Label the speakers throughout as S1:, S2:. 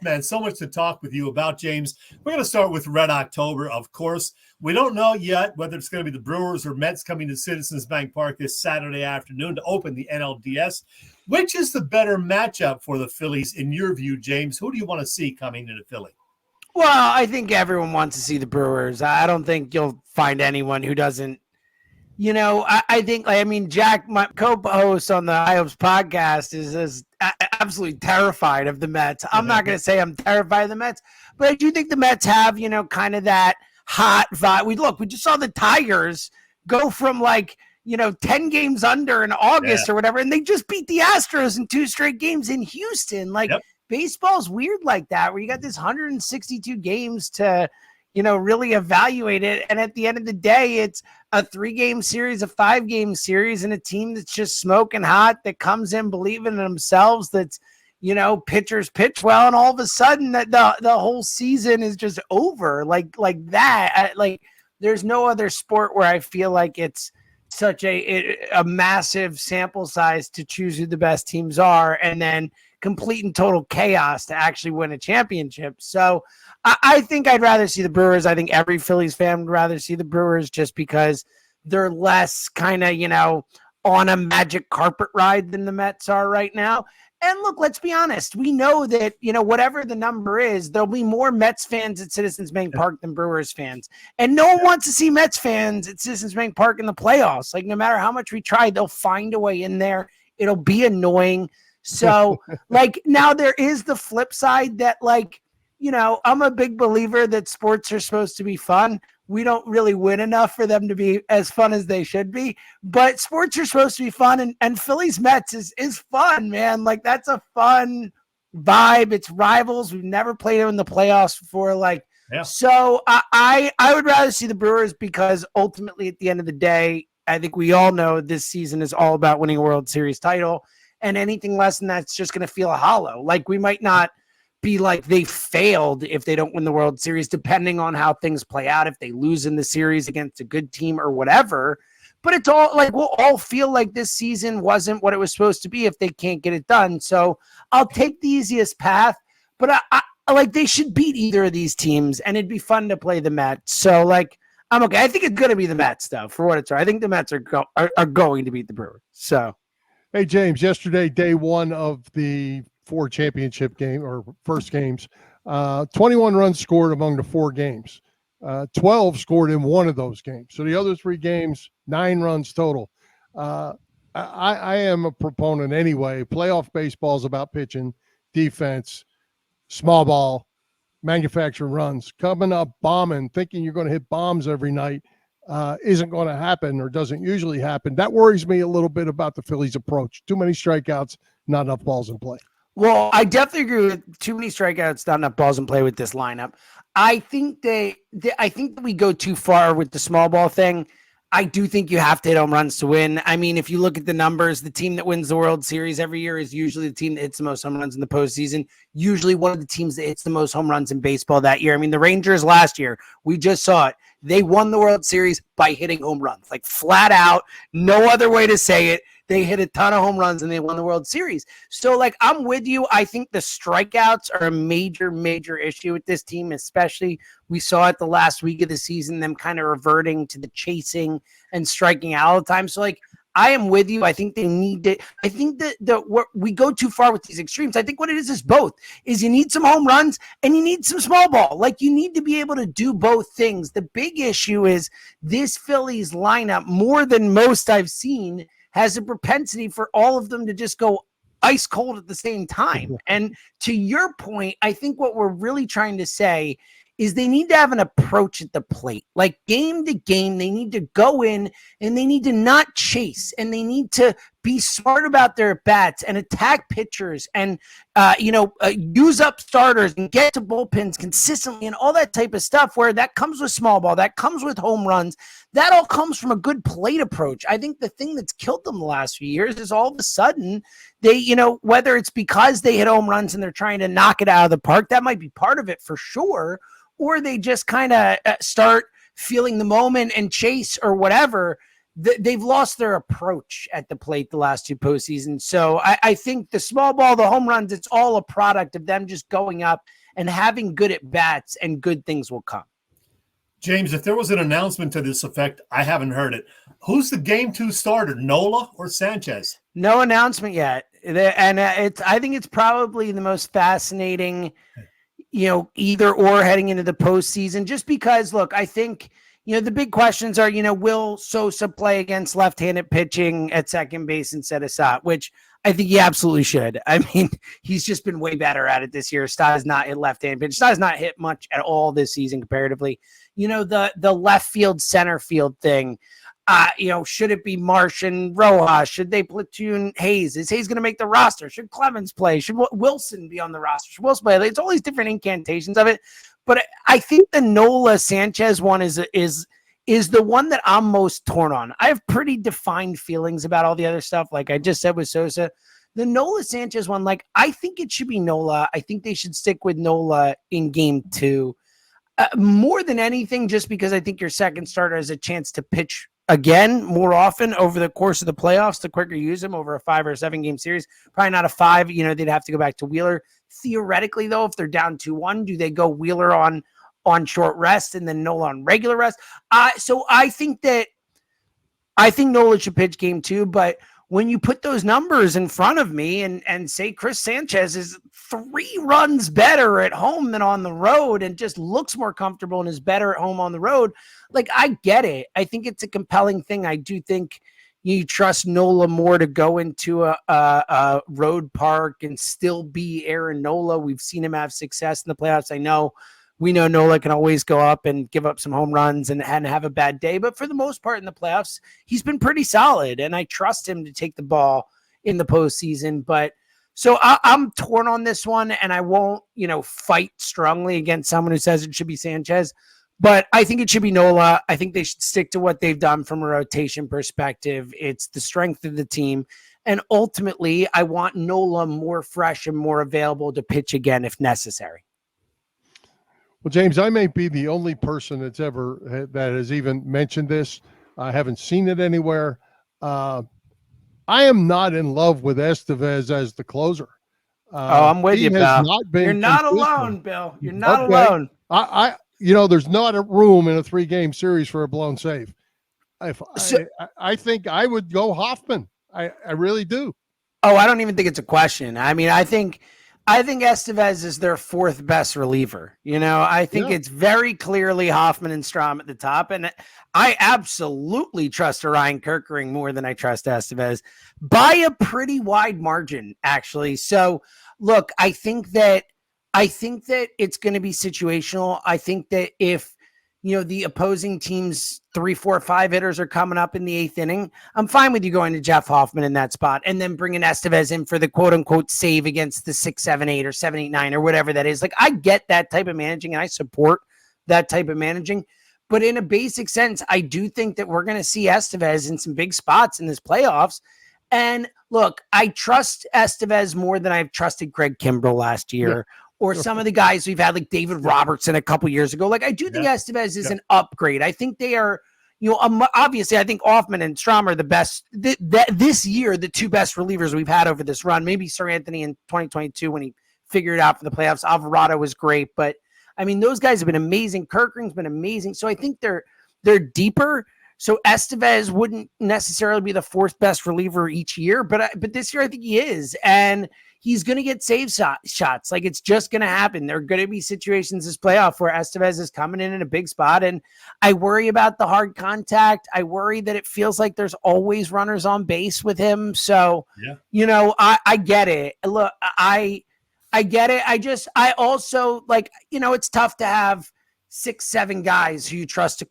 S1: Man, so much to talk with you about, James. We're going to start with Red October, of course. We don't know yet whether it's going to be the Brewers or Mets coming to Citizens Bank Park this Saturday afternoon to open the NLDS. Which is the better matchup for the Phillies in your view, James? Who do you want to see coming into Philly?
S2: Well, I think everyone wants to see the Brewers. I don't think you'll find anyone who doesn't. I think, Jack, my co-host on the IOPS podcast, is absolutely terrified of the Mets. I'm not going to say I'm terrified of the Mets, but I do think the Mets have, kind of that hot vibe. We just saw the Tigers go from 10 games under in August or whatever, and they just beat the Astros in 2 straight games in Houston. Baseball's weird like that, where you got this 162 games to really evaluate it. And at the end of the day, it's a 3-game series, a 5-game series, and a team that's just smoking hot, that comes in believing in themselves, that's, pitchers pitch well, and all of a sudden that the whole season is just over like that. There's no other sport where I feel like it's such a massive sample size to choose who the best teams are, and then complete and total chaos to actually win a championship. So I think I'd rather see the Brewers. I think every Phillies fan would rather see the Brewers, just because they're less kind of, on a magic carpet ride than the Mets are right now. And look, let's be honest. We know that, whatever the number is, there'll be more Mets fans at Citizens Bank Park than Brewers fans. And no one wants to see Mets fans at Citizens Bank Park in the playoffs. No matter how much we try, they'll find a way in there. It'll be annoying. So, now there is the flip side that, I'm a big believer that sports are supposed to be fun. We don't really win enough for them to be as fun as they should be, but sports are supposed to be fun, and Phillies Mets is fun, man. That's a fun vibe. It's rivals. We've never played them in the playoffs before. So I would rather see the Brewers, because ultimately at the end of the day, I think we all know this season is all about winning a World Series title, and anything less than that's just going to feel hollow. We might not be like they failed if they don't win the World Series, depending on how things play out, if they lose in the series against a good team or whatever. But it's all we'll all feel like this season wasn't what it was supposed to be if they can't get it done. So I'll take the easiest path, but I they should beat either of these teams, and it'd be fun to play the Mets. So I'm okay. I think it's going to be the Mets, though, for what it's worth. I think the Mets are going to beat the Brewers. So,
S3: hey, James, yesterday, day one of the 4 championship game or first games, 21 runs scored among the 4 games, 12 scored in one of those games. So the other 3 games, 9 runs total. I am a proponent anyway. Playoff baseball is about pitching, defense, small ball, manufacturing runs. Coming up bombing, thinking you're going to hit bombs every night isn't going to happen, or doesn't usually happen. That worries me a little bit about the Phillies' approach. Too many strikeouts, not enough balls in play.
S2: Well, I definitely agree with too many strikeouts, not enough balls in play with this lineup. I think that we go too far with the small ball thing. I do think you have to hit home runs to win. I mean, if you look at the numbers, the team that wins the World Series every year is usually the team that hits the most home runs in the postseason, usually one of the teams that hits the most home runs in baseball that year. I mean, the Rangers last year, we just saw it. They won the World Series by hitting home runs, flat out, no other way to say it. They hit a ton of home runs and they won the World Series. So, I'm with you. I think the strikeouts are a major, major issue with this team, especially we saw it the last week of the season, them kind of reverting to the chasing and striking out all the time. So, I am with you. I think they need to. I think that we go too far with these extremes. I think what it is both. Is you need some home runs and you need some small ball. You need to be able to do both things. The big issue is this Phillies lineup, more than most I've seen, has a propensity for all of them to just go ice cold at the same time. And to your point, I think what we're really trying to say is they need to have an approach at the plate. Game to game, they need to go in and they need to not chase, and they need to be smart about their bats and attack pitchers and, use up starters and get to bullpens consistently and all that type of stuff, where that comes with small ball, that comes with home runs. That all comes from a good plate approach. I think the thing that's killed them the last few years is all of a sudden they, whether it's because they hit home runs and they're trying to knock it out of the park, that might be part of it for sure, or they just kind of start feeling the moment and chase or whatever. they've lost their approach at the plate the last two postseasons. So I think the small ball, the home runs, it's all a product of them just going up and having good at bats, and good things will come.
S1: James, if there was an announcement to this effect, I haven't heard it. Who's the game 2 starter, Nola or Sanchez?
S2: No announcement yet. And I think it's probably the most fascinating, either or heading into the postseason, just because, look, I think, the big questions are, will Sosa play against left-handed pitching at second base instead of Stott, which I think he absolutely should. I mean, he's just been way better at it this year. Stott has not hit left-handed pitch. Stott has not hit much at all this season comparatively. The left field, center field thing, should it be Marsh and Rojas? Should they platoon Hayes? Is Hayes going to make the roster? Should Clemens play? Should Wilson be on the roster? Should Wilson play? It's all these different incantations of it. But I think the Nola Sanchez one is the one that I'm most torn on. I have pretty defined feelings about all the other stuff. Like I just said with Sosa, the Nola Sanchez one, like I think it should be Nola. I think they should stick with Nola in game 2. More than anything, just because I think your second starter has a chance to pitch again more often over the course of the playoffs. The quicker you use them over a 5 or 7 game series, probably not a 5. They'd have to go back to Wheeler. Theoretically, though, if they're down 2-1, do they go Wheeler on short rest and then Nola on regular rest? So I think Nola should pitch game 2, but when you put those numbers in front of me and say Chris Sanchez is 3 runs better at home than on the road and just looks more comfortable and is better at home on the road, like I get it. I think it's a compelling thing. I do think you trust Nola more to go into a road park and still be Aaron Nola. We've seen him have success in the playoffs. We know Nola can always go up and give up some home runs and have a bad day. But for the most part in the playoffs, he's been pretty solid. And I trust him to take the ball in the postseason. But so I'm torn on this one, and I won't, fight strongly against someone who says it should be Sanchez. But I think it should be Nola. I think they should stick to what they've done from a rotation perspective. It's the strength of the team. And ultimately, I want Nola more fresh and more available to pitch again if necessary.
S3: Well, James, I may be the only person that has even mentioned this. I haven't seen it anywhere. I am not in love with Estevez as the closer.
S2: I'm with you, Bill. You're not alone, Bill. You're not alone.
S3: There's not a room in a 3-game series for a blown save. I think I would go Hoffman. I really do.
S2: Oh, I don't even think it's a question. I mean, I think Estevez is their 4th best reliever. I think it's very clearly Hoffman and Strahm at the top. And I absolutely trust Orion Kerkering more than I trust Estevez by a pretty wide margin, actually. So look, I think that it's going to be situational. I think that if, the opposing team's 3, 4, 5 hitters are coming up in the 8th inning, I'm fine with you going to Jeff Hoffman in that spot and then bringing Estevez in for the quote unquote save against the 6, 7, 8 or 7, 8, 9 or whatever that is. Like I get that type of managing and I support that type of managing, but in a basic sense, I do think that we're going to see Estevez in some big spots in this playoffs. And look, I trust Estevez more than I've trusted Craig Kimbrell last year. Or some of the guys we've had, like David Robertson a couple years ago. Like I do think Estevez is an upgrade. I think they are, obviously I think Hoffman and Strahm are the best this year, the 2 best relievers we've had over this run. Maybe Sir Anthony in 2022 when he figured it out for the playoffs. Alvarado was great, but I mean, those guys have been amazing. Kerkering's been amazing. So I think they're deeper. So Estevez wouldn't necessarily be the 4th best reliever each year, but this year I think he is. And he's going to get save shots. Like it's just going to happen. There are going to be situations this playoff where Estevez is coming in a big spot. And I worry about the hard contact. I worry that it feels like there's always runners on base with him. So, I get it. Look, I get it. I also like, it's tough to have 6, 7 guys who you trust to,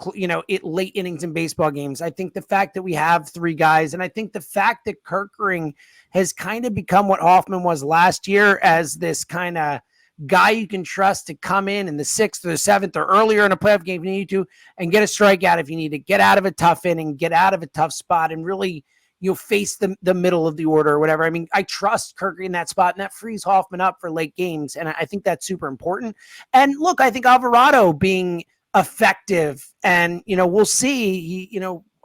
S2: late innings in baseball games. I think the fact that we have 3 guys, and I think the fact that Kerkering has kind of become what Hoffman was last year as this kind of guy you can trust to come in the 6th or the 7th or earlier in a playoff game if you need to, and get a strikeout if you need to, get out of a tough inning, get out of a tough spot, and really face the middle of the order or whatever. I mean, I trust Kerkering in that spot, and that frees Hoffman up for late games, and I think that's super important. And look, I think Alvarado being effective, and we'll see.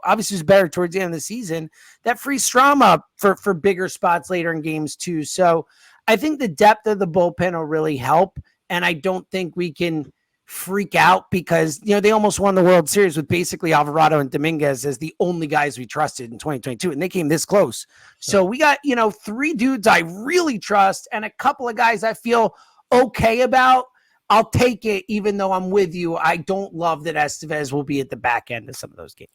S2: obviously was better towards the end of the season. That frees Strom up for bigger spots later in games too. So I think the depth of the bullpen will really help. And I don't think we can freak out because, they almost won the World Series with basically Alvarado and Dominguez as the only guys we trusted in 2022. And they came this close. So we got, 3 dudes I really trust and a couple of guys I feel okay about. I'll take it, even though I'm with you. I don't love that Estevez will be at the back end of some of those games.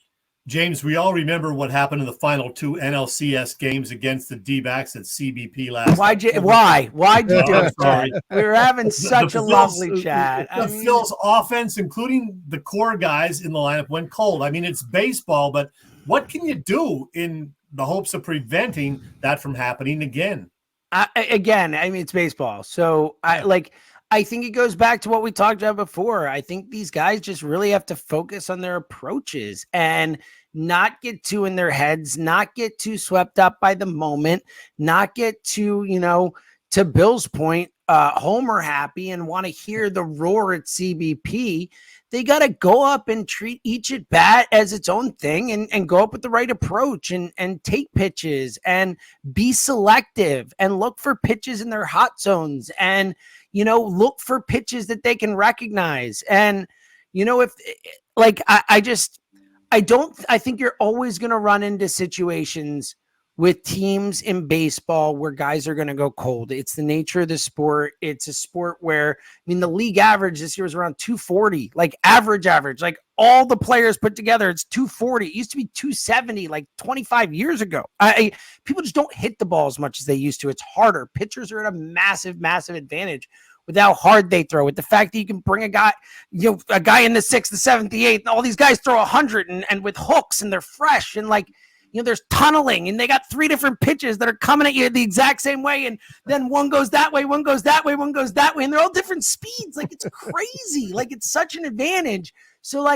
S1: James, we all remember what happened in the final 2 NLCS games against the D-backs at CBP last.
S2: Why'd you do that? We were having such a lovely chat.
S1: The Phil's offense, including the core guys in the lineup, went cold. I mean, it's baseball, but what can you do in the hopes of preventing that from happening again?
S2: It's baseball. So I think it goes back to what we talked about before. I think these guys just really have to focus on their approaches and not get too in their heads, not get too swept up by the moment, not get too, to Bill's point, homer happy and want to hear the roar at CBP. They got to go up and treat each at bat as its own thing and go up with the right approach and take pitches and be selective and look for pitches in their hot zones and, look for pitches that they can recognize. And, I think you're always going to run into situations with teams in baseball where guys are going to go cold. It's the nature of the sport. It's a sport where, the league average this year was around 240, average, all the players put together, it's 240. It used to be 270, 25 years ago. People just don't hit the ball as much as they used to. It's harder. Pitchers are at a massive, massive advantage with how hard they throw, with the fact that you can bring a guy in the 6th, the 7th, the 8th, and all these guys throw 100 and with hooks and they're fresh and there's tunneling and they got 3 different pitches that are coming at you the exact same way. And then one goes that way, one goes that way, one goes that way. And they're all different speeds. It's crazy. It's such an advantage. So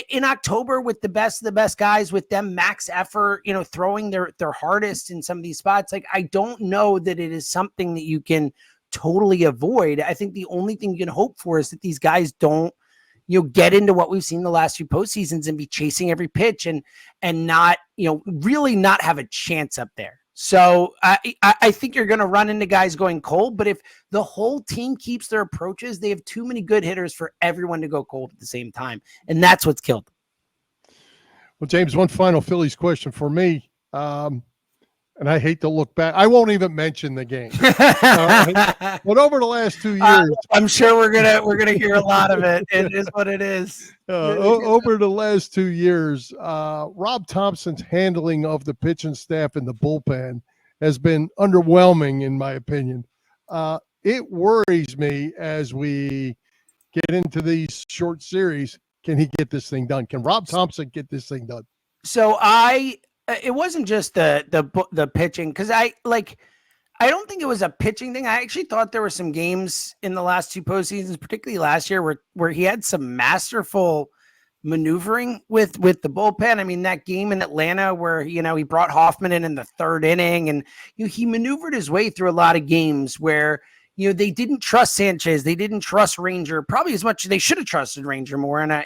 S2: in October with the best of the best guys, with them max effort, throwing their hardest in some of these spots, I don't know that it is something that you can totally avoid. I think the only thing you can hope for is that these guys don't, get into what we've seen the last few postseasons and be chasing every pitch and not, really not have a chance up there. So I think you're going to run into guys going cold, but if the whole team keeps their approaches, they have too many good hitters for everyone to go cold at the same time. And that's what's killed them.
S3: Well, James, one final Phillies question for me. And I hate to look back. I won't even mention the game. But over the last 2 years,
S2: I'm sure we're gonna hear a lot of it. It is what it is.
S3: Over the last 2 years, Rob Thompson's handling of the pitching staff and the bullpen has been underwhelming, in my opinion. It worries me as we get into these short series. Can he get this thing done? Can Rob Thompson get this thing done?
S2: So it wasn't just the pitching, because I don't think it was a pitching thing. I actually thought there were some games in the last 2 postseasons, particularly last year, where he had some masterful maneuvering with the bullpen. I mean, that game in Atlanta where, he brought Hoffman in the 3rd inning and he maneuvered his way through a lot of games where, they didn't trust Sanchez. They didn't trust Ranger probably as much as they should have trusted Ranger more. And I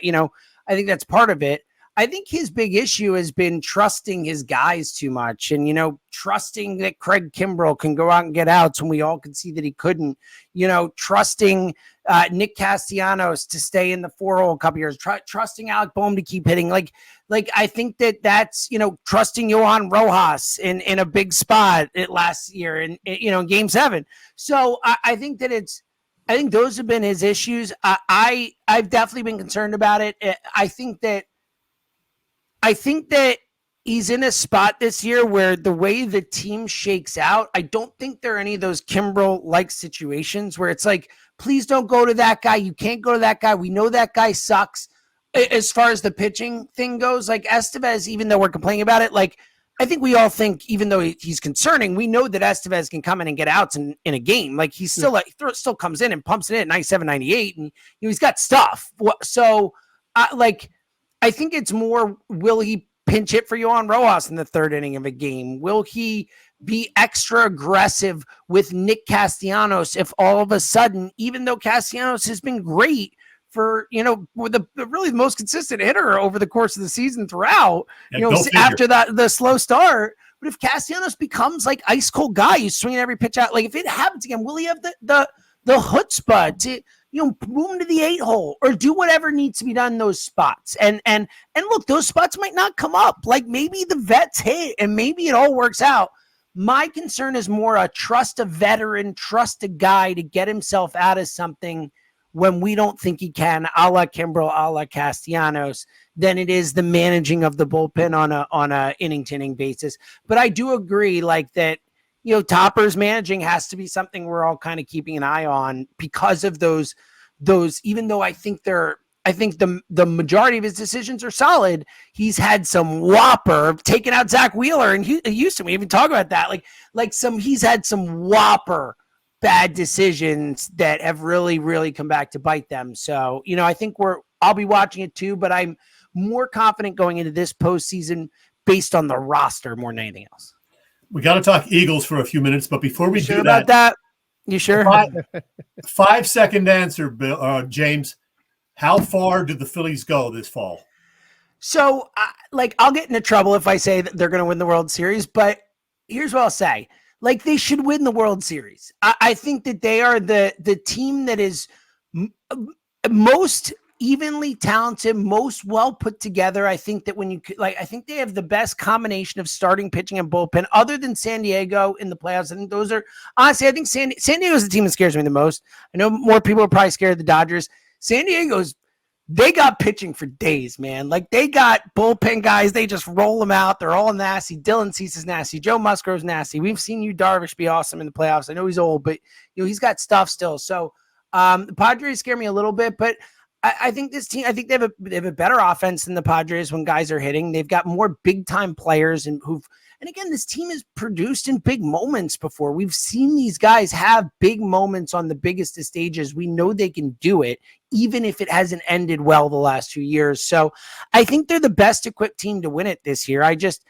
S2: think that's part of it. I think his big issue has been trusting his guys too much and, trusting that Craig Kimbrell can go out and get outs when we all could see that he couldn't, trusting Nick Castellanos to stay in the 4-hole a couple years, trusting Alec Boehm to keep hitting. I think that's, trusting Johan Rojas in a big spot last year in Game 7. So I think that I think those have been his issues. I've definitely been concerned about it. I think that he's in a spot this year where the way the team shakes out, I don't think there are any of those Kimbrel-like situations where it's please don't go to that guy. You can't go to that guy. We know that guy sucks. As far as the pitching thing goes, Estevez, even though we're complaining about it, I think we all think, even though he's concerning, we know that Estevez can come in and get outs in a game. He's still still comes in and pumps it in at 97, 98, and he's got stuff. So, I think it's more, will he pinch hit for Johan Rojas in the 3rd inning of a game? Will he be extra aggressive with Nick Castellanos if all of a sudden, even though Castellanos has been great for the really most consistent hitter over the course of the season throughout.
S1: Yeah,
S2: after the slow start. But if Castellanos becomes like ice cold guy, he's swinging every pitch out. Like if it happens again, will he have the chutzpah to move him to the 8-hole or do whatever needs to be done in those spots? And look, those spots might not come up. Like maybe the vets hit and maybe it all works out. My concern is more a trust a veteran, trust a guy to get himself out of something when we don't think he can, a la Kimbrel, a la Castellanos, than it is the managing of the bullpen on a inning-to-inning basis. But I do agree, like that, Topper's managing has to be something we're all kind of keeping an eye on because of those. Even though I think the majority of his decisions are solid, he's had some whopper taking out Zach Wheeler in Houston. We even talk about that, he's had some whopper bad decisions that have really, really come back to bite them. So, I think I'll be watching it too, but I'm more confident going into this postseason based on the roster more than anything else.
S1: We got to talk Eagles for a few minutes, but before we do
S2: about that, you sure?
S1: 5-second answer, James. How far do the Phillies go this fall?
S2: So, I'll get into trouble if I say that they're going to win the World Series, but here's what I'll say. They should win the World Series. I think that they are the team that is most evenly talented, most well put together. I think that I think they have the best combination of starting pitching and bullpen other than San Diego in the playoffs. I think those are, honestly, I think San Diego is the team that scares me the most. I know more people are probably scared of the Dodgers. San Diego's, they got pitching for days, man. They got bullpen guys. They just roll them out. They're all nasty. Dylan Cease is nasty. Joe Musgrove's nasty. We've seen Darvish be awesome in the playoffs. I know he's old, but he's got stuff still. So the Padres scare me a little bit, but I think this team, I think they have a better offense than the Padres when guys are hitting. They've got more big time players and again, this team has produced in big moments before. We've seen these guys have big moments on the biggest of stages. We know they can do it, even if it hasn't ended well the last 2 years. So I think they're the best equipped team to win it this year. I just,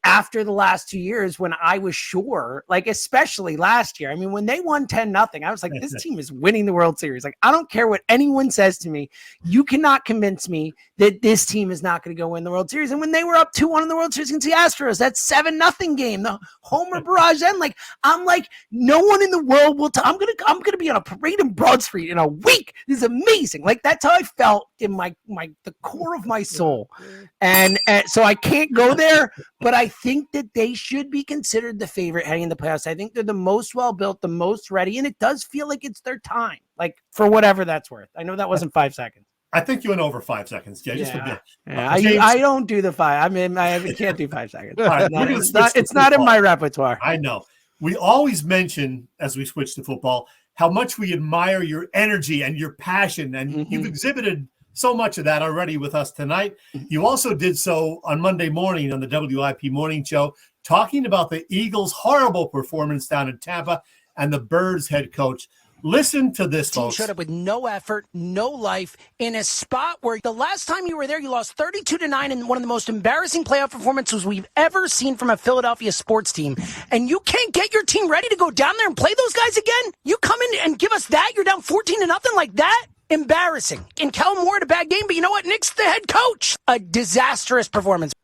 S2: after the last 2 years when I was sure, especially last year, I mean, when they won 10-0, I was like, this team is winning the World Series. I don't care what anyone says to me. You cannot convince me that this team is not going to go win the World Series. And when they were up 2-1 in the World Series against the Astros, that 7-0 game, the homer barrage then, I'm like, no one in the world will I'm going to be on a parade in Broad Street in a week. This is amazing. That's how I felt in the core of my soul. And so I can't go there. But I think that they should be considered the favorite heading in the playoffs. I think they're the most well-built, the most ready, and it does feel like it's their time, for whatever that's worth. I know that wasn't 5 seconds.
S1: I think you went over 5 seconds. Yeah, just a bit.
S2: Yeah,
S1: James,
S2: I don't do the 5. I mean, I can't do 5 seconds.
S1: Right,
S2: it's not in my repertoire.
S1: I know. We always mention, as we switch to football, how much we admire your energy and your passion, and you've exhibited so much of that already with us tonight. You also did so on Monday morning on the WIP Morning Show, talking about the Eagles' horrible performance down in Tampa and the Birds head coach. Listen to this, folks.
S4: Showed up with no effort, no life, in a spot where the last time you were there, you lost 32-9 in one of the most embarrassing playoff performances we've ever seen from a Philadelphia sports team. And you can't get your team ready to go down there and play those guys again? You come in and give us that? You're down 14-0 like that? Embarrassing. And Kellen Moore had a bad game, but you know what? Nick's the head coach. A disastrous performance.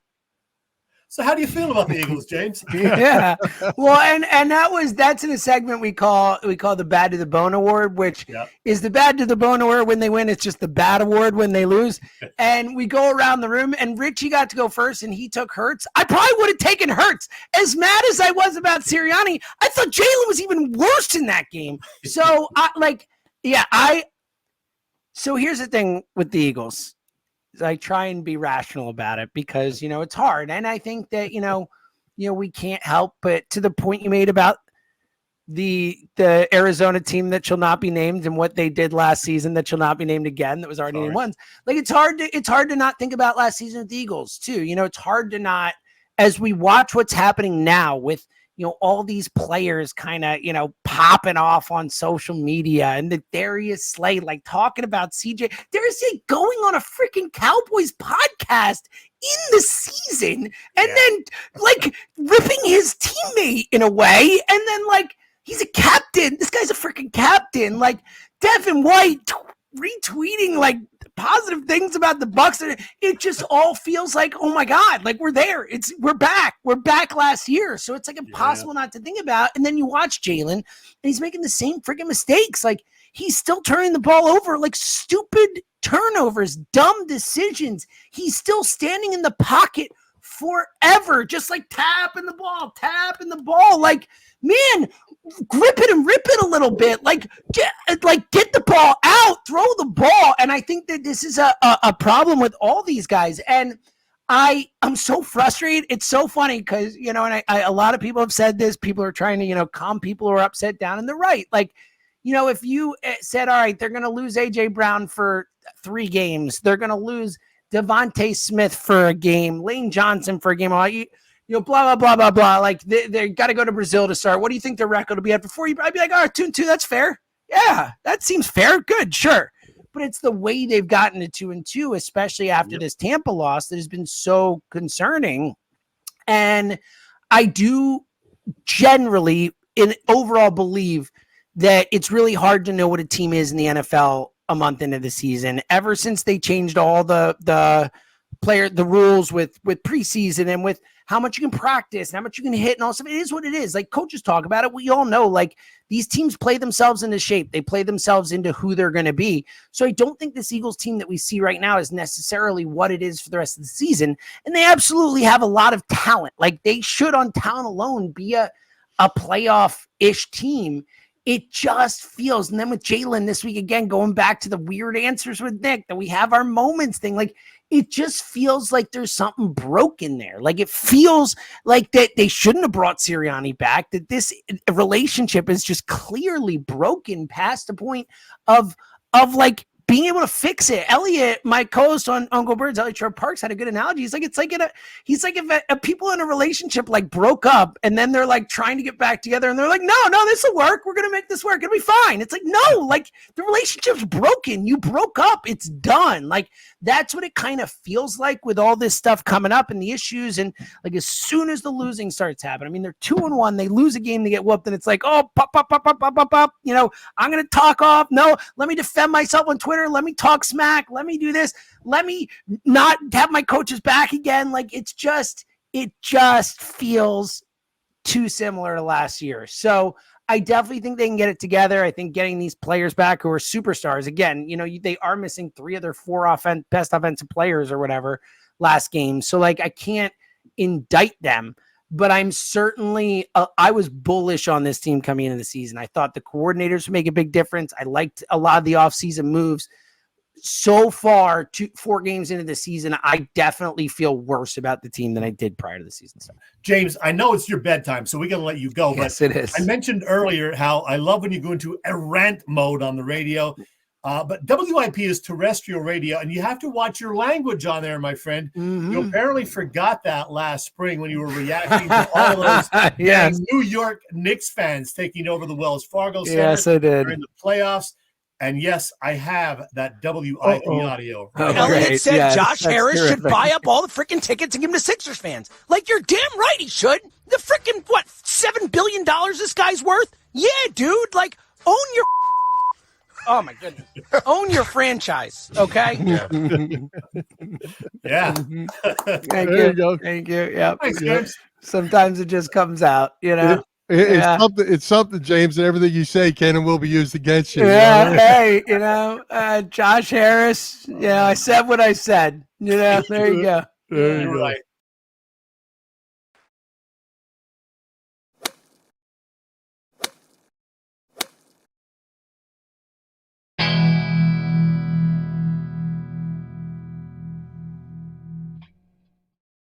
S1: So how do you feel about the Eagles, James?
S2: Yeah. Well, and that's in a segment we call the Bad to the Bone Award, which is the Bad to the Bone Award when they win. It's just the Bad Award when they lose. And we go around the room, and Richie got to go first, and he took Hurts. I probably would have taken Hurts. As mad as I was about Sirianni, I thought Jalen was even worse in that game. So So here's the thing with the Eagles. I try and be rational about it because, it's hard. And I think that, we can't help but to the point you made about the Arizona team that shall not be named and what they did last season that shall not be named again, that was already named once. It's hard to not think about last season with the Eagles too. It's hard to not, as we watch what's happening now with, all these players kind of, popping off on social media and the Darius Slay, talking about CJ. Darius Slay going on a freaking Cowboys podcast in the season and then, ripping his teammate in a way. And then, he's a captain. This guy's a freaking captain. Devin White retweeting like positive things about the Bucks. It just all feels like, oh my God, like we're there. We're back last year. So it's like impossible not to think about. And then you watch Jalen and he's making the same freaking mistakes. Like he's still turning the ball over, like stupid turnovers, dumb decisions. He's still standing in the pocket forever, just like tapping the ball. Like, man, grip it and rip it a little bit. Like get the ball out, throw the ball. And I think that this is a problem with all these guys. And I'm so frustrated. It's so funny because, and a lot of people have said this. People are trying to, calm people who are upset down, and they're right. Like, if you said, all right, they're going to lose A.J. Brown for 3 games. They're going to lose Devontae Smith for a game, Lane Johnson for a game. Blah, blah, blah, blah, blah. Like, they got to go to Brazil to start. What do you think their record will be at before you? I'd be like, all right, 2-2, that's fair. Yeah, that seems fair. Good, sure. But it's the way they've gotten to 2-2, especially after this Tampa loss, that has been so concerning. And I do generally, in overall, believe that it's really hard to know what a team is in the NFL a month into the season. Ever since they changed all the rules with preseason and with how much you can practice and how much you can hit and all stuff, it is what it is. Like coaches talk about it. We all know, like these teams play themselves into shape. They play themselves into who they're going to be. So I don't think this Eagles team that we see right now is necessarily what it is for the rest of the season. And they absolutely have a lot of talent. Like they should on talent alone be a playoff-ish team. It just feels, and then with Jalen this week, again, going back to the weird answers with Nick, that we have our moments thing, like it just feels like there's something broken there. Like it feels like that they shouldn't have brought Sirianni back, that this relationship is just clearly broken past the point of being able to fix it. Elliot, my co-host on Go Birds, Elliot Shore Parks, had a good analogy. He's like if people in a relationship like broke up and then they're like trying to get back together and they're like, no, this will work. We're going to make this work. It'll be fine. It's like, no, like the relationship's broken. You broke up. It's done. Like that's what it kind of feels like with all this stuff coming up and the issues. And like, as soon as the losing starts happening, I mean, they're 2-1, they lose a game, they get whooped. And it's like, oh, pop. I'm going to talk off. No, let me defend myself on Twitter. Let me talk smack. Let me do this. Let me not have my coaches back again. Like it just feels too similar to last year. So I definitely think they can get it together. I think getting these players back who are superstars again, they are missing 3 of their 4 best offensive players or whatever last game. So like, I can't indict them, but I'm certainly, I was bullish on this team coming into the season. I thought the coordinators would make a big difference. I liked a lot of the offseason moves. So far, 4 games into the season, I definitely feel worse about the team than I did prior to the season start.
S1: James, I know it's your bedtime, so we're going to let you go.
S2: Yes,
S1: but
S2: it is.
S1: I mentioned earlier how I love when you go into a rant mode on the radio. But WIP is terrestrial radio, and you have to watch your language on there, my friend. Mm-hmm. You apparently forgot that last spring when you were reacting to all those
S2: yes.
S1: New York Knicks fans taking over the Wells Fargo Center.
S2: Yes, I did.
S1: During the playoffs. And yes, I have that WIP audio.
S4: Right? Elliot said Josh Harris should buy up all the freaking tickets and give them to Sixers fans. Like, you're damn right he should. The freaking, $7 billion this guy's worth? Yeah, dude. Like, own your... Oh, my goodness. Own your franchise, okay?
S1: Yeah.
S2: Thank you.
S3: Go.
S2: Thank you. Yep.
S1: Thanks, James.
S2: Sometimes it just comes out,
S3: It's something, James, and everything you say can and will be used against you.
S2: Yeah, hey, Josh Harris, I said what I said. There you go.
S1: You're right.